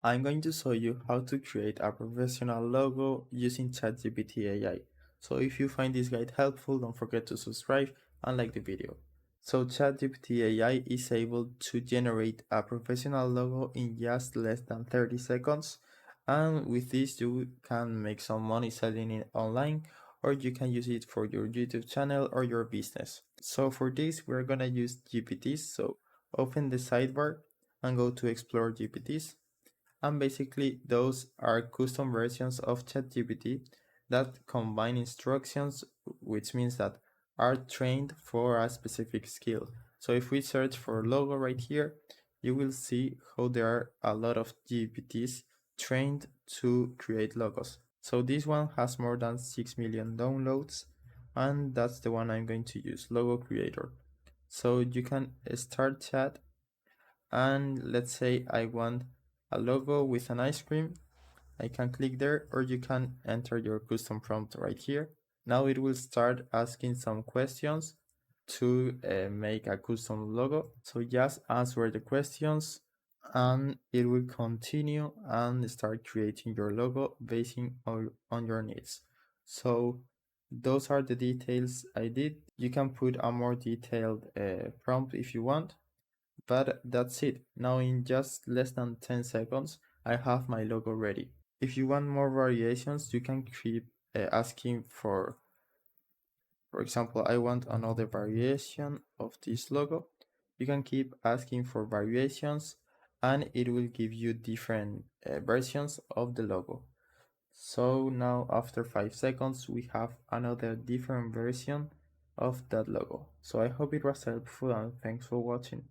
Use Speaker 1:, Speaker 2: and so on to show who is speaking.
Speaker 1: I'm going to show you how to create a professional logo using ChatGPT AI. So if you find this guide helpful, don't forget to subscribe and like the video. So ChatGPT AI is able to generate a professional logo in just less than 30 seconds. And with this, you can make some money selling it online, or you can use it for your YouTube channel or your business. So for this, we're gonna use GPTs. So open the sidebar and go to Explore GPTs. And basically, those are custom versions of ChatGPT that combine instructions, which means that are trained for a specific skill. So if we search for logo right here, you will see how there are a lot of GPTs trained to create logos. So this one has more than 6 million downloads, and that's the one I'm going to use, Logo Creator. So you can start chat, and let's say I want a logo with an ice cream. I can click there, or you can enter your custom prompt right here. Now it will start asking some questions to make a custom logo. So just answer the questions and it will continue and start creating your logo based on your needs. So those are the details I did. You can put a more detailed prompt if you want. But that's it. Now in just less than 10 seconds, I have my logo ready. If you want more variations, you can keep asking for example, I want another variation of this logo. You can keep asking for variations and it will give you different versions of the logo. So now after 5 seconds, we have another different version of that logo. So I hope it was helpful and thanks for watching.